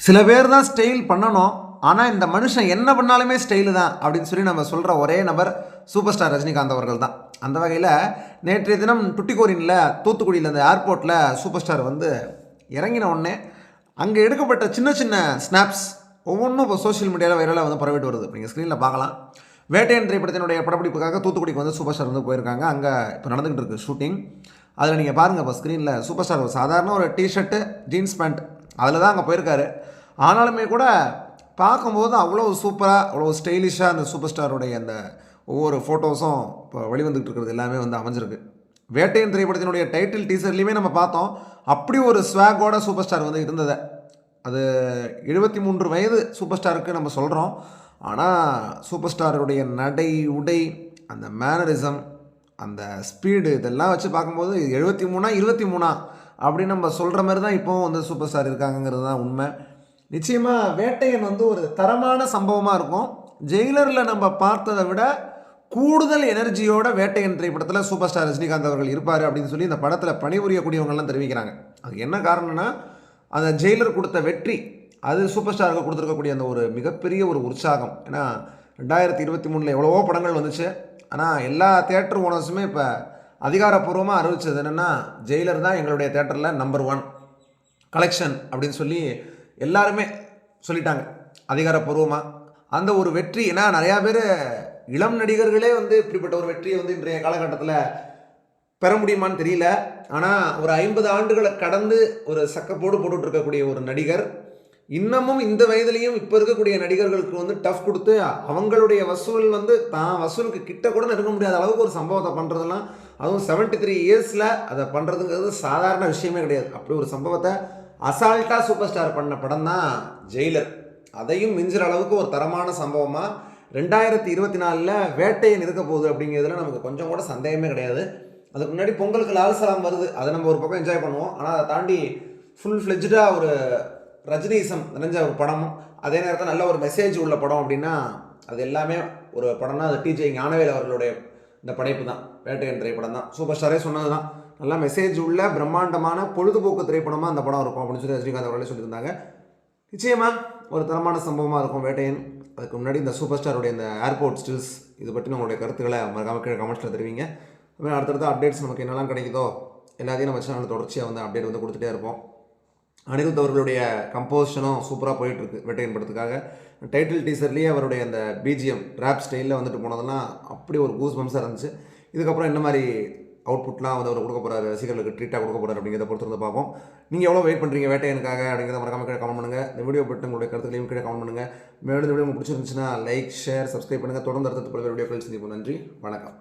சில பேர் தான் ஸ்டைல் பண்ணணும். ஆனால் இந்த மனுஷன் என்ன பண்ணாலுமே ஸ்டைலு தான் அப்படின்னு சொல்லி நம்ம சொல்கிற ஒரே நபர் சூப்பர் ஸ்டார் ரஜினிகாந்த் அவர்கள் தான். அந்த வகையில் நேற்றைய தினம் டுட்டிகோரினில் தூத்துக்குடியில் அந்த ஏர்போர்ட்டில் சூப்பர் ஸ்டார் வந்து இறங்கின உடனே அங்கே எடுக்கப்பட்ட சின்ன சின்ன ஸ்னாப்ஸ் ஒவ்வொன்றும் இப்போ சோஷியல் மீடியாவில் வைரலாக வந்து பரவிட்டு வருது. நீங்கள் ஸ்க்ரீனில் பார்க்கலாம். வேட்டையன் திரைப்படத்தினுடைய படப்பிடிப்புக்காக தூத்துக்குடிக்கு வந்து சூப்பர் ஸ்டார் வந்து போயிருக்காங்க. அங்கே இப்போ நடந்துகிட்டு இருக்குது ஷூட்டிங். அதில் நீங்கள் பாருங்கள், இப்போ ஸ்க்ரீனில் சூப்பர் ஸ்டார் ஒரு சாதாரண ஒரு டிஷர்ட்டு ஜீன்ஸ் பேண்ட் அதில் தான் அங்கே போயிருக்காரு. ஆனாலுமே கூட பார்க்கும்போது அவ்வளோ சூப்பராக அவ்வளோ ஸ்டைலிஷாக அந்த சூப்பர் ஸ்டாருடைய அந்த ஒவ்வொரு ஃபோட்டோஸும் இப்போ வெளிவந்துகிட்டு இருக்கிறது எல்லாமே வந்து அமைஞ்சிருக்கு. வேட்டையன் திரைப்படத்தினுடைய டைட்டில் டீசர்லேயுமே நம்ம பார்த்தோம், அப்படி ஒரு ஸ்வாகோட சூப்பர் ஸ்டார் வந்து இருந்தது. அது 73 வயது சூப்பர் ஸ்டாருக்கு நம்ம சொல்கிறோம். ஆனால் சூப்பர் ஸ்டாருடைய நடை உடை அந்த மேனரிசம் அந்த ஸ்பீடு இதெல்லாம் வச்சு பார்க்கும்போது 23 அப்படின்னு நம்ம சொல்கிற மாதிரி தான் இப்போவும் வந்து சூப்பர் ஸ்டார் இருக்காங்கங்கிறது தான் உண்மை. நிச்சயமாக வேட்டையன் வந்து ஒரு தரமான சம்பவமாக இருக்கும். ஜெயிலரில் நம்ம பார்த்ததை விட கூடுதல் எனர்ஜியோட வேட்டையன் திரைப்படத்தில் சூப்பர் ஸ்டார் ரஜினிகாந்த் அவர்கள் இருப்பார் அப்படின்னு சொல்லி இந்த படத்தில் பணிபுரியக்கூடியவங்கள்லாம் தெரிவிக்கிறாங்க. அதுக்கு என்ன காரணம்னா, அந்த ஜெயிலர் கொடுத்த வெற்றி அது சூப்பர் ஸ்டாருக்கு கொடுத்துருக்கக்கூடிய அந்த ஒரு மிகப்பெரிய ஒரு உற்சாகம். ஏன்னா 2023 எவ்வளவோ படங்கள் வந்துச்சு. ஆனால் எல்லா தேட்டர் ஓனர்ஸுமே இப்போ அதிகாரப்பூர்வமாக அறிவித்தது என்னென்னா, ஜெயிலர் தான் எங்களுடைய தேட்டரில் நம்பர் 1 கலெக்ஷன் அப்படின்னு சொல்லி எல்லாருமே சொல்லிட்டாங்க அதிகாரப்பூர்வமாக. அந்த ஒரு வெற்றி, ஏன்னா நிறையா பேர் இளம் நடிகர்களே வந்து இப்படிப்பட்ட ஒரு வெற்றியை வந்து இன்றைய காலகட்டத்தில் பெற முடியுமான்னு தெரியல. ஆனால் ஒரு 50 ஆண்டுகளை கடந்து ஒரு சக்கப்போடு போட்டுட்டு இருக்கக்கூடிய ஒரு நடிகர் இன்னமும் இந்த வயதுலேயும் இப்போ இருக்கக்கூடிய நடிகர்களுக்கு வந்து டஃப் கொடுத்து அவங்களுடைய வசூல் வந்து தான் வசூலுக்கு கிட்ட கூட நெருங்க முடியாத அளவுக்கு ஒரு சம்பவத்தை பண்ணுறதுலாம், அதுவும் 73 இயர்ஸில் அதை பண்ணுறதுங்கிறது சாதாரண விஷயமே கிடையாது. அப்படி ஒரு சம்பவத்தை அசால்ட்டாக சூப்பர் ஸ்டார் பண்ண படம் தான் ஜெயிலர். அதையும் மிஞ்சுற அளவுக்கு ஒரு தரமான சம்பவமாக 2024 வேட்டையன் இருக்க போகுது அப்படிங்கிறதுல நமக்கு கொஞ்சம் கூட சந்தேகமே கிடையாது. அதுக்கு முன்னாடி பொங்கலுக்கு லால் சலாம் வருது, அதை நம்ம ஒரு பக்கம் என்ஜாய் பண்ணுவோம். ஆனால் அதை தாண்டி ஃபுல் ஃப்ளெஜ்டாக ஒரு ரஜினிசம் நிறைஞ்ச ஒரு படம், அதே நேரத்தில் நல்ல ஒரு மெசேஜ் உள்ள படம் அப்படின்னா அது எல்லாமே ஒரு படம்னா அது டிஜே ஞானவேல் அவர்களுடைய இந்த படைப்பு தான். வேட்டையன் திரைப்படம் தான் சூப்பர் ஸ்டாரே சொன்னது தான், நல்லா மெசேஜ் உள்ள பிரம்மாண்டமான பொழுதுபோக்கு திரைப்படமாக அந்த படம் இருக்கும் அப்படின்னு சொல்லி ரஜினிகாந்த் அவர்களே சொல்லியிருந்தாங்க. நிச்சயமாக ஒரு தரமான சம்பவமாக இருக்கும் வேட்டையன். அதுக்கு முன்னாடி இந்த சூப்பர் ஸ்டாருடைய இந்த ஏர்போர்ட் ஸ்டில்ஸ் இது பற்றி உங்களுடைய கருத்துக்களை மறக்காம கீழே கமெண்ட்ஸில் தெரிவிங்க. அதுமாதிரி அடுத்தடுத்த அப்டேட்ஸ் நமக்கு என்னெல்லாம் கிடைக்குதோ எல்லாத்தையும் நம்ம சேனலில் தொடர்ச்சியாக வந்து அப்டேட் வந்து கொடுத்துட்டே இருப்போம். அனிருத் அவர்களுடைய கம்போசிஷனும் சூப்பராக போயிட்டுருக்கு வேட்டையன் படத்துக்காக. டைட்டில் டீசர்லேயே அவருடைய அந்த பிஜிஎம் ரேப் ஸ்டைலில் வந்துட்டு போனதெல்லாம் அப்படி ஒரு கூஸ் பம்ஸாக இருந்துச்சு. இதுக்கப்புறம் என்ன மாதிரி அவுட்புட்லாம் வந்து அவர் கொடுக்க போகிறாரு, ரசிகர்களுக்கு ட்ரீட்டாக கொடுக்க போகிறார் அப்படிங்கிறத பொறுத்து வந்து பார்ப்போம். நீங்கள் எவ்வளோ வெயிட் பண்ணுறீங்க வேட்டையனுக்காக அப்படிங்கிறத மறக்காம கீழே கமெண்ட் பண்ணுங்கள். இந்த வீடியோ பற்றி உங்களுடைய கருத்துக்களையும் கீழே கமெண்ட் பண்ணுங்கள். மேலும் இந்த வீடியோ உங்களுக்கு பிடிச்சிருந்துச்சுன்னா லைக், ஷேர், சப்ஸ்கிரைப் பண்ணுங்கள். தொடர்ந்து அடுத்த பல வீடியோக்கள் சந்திப்போம். நன்றி, வணக்கம்.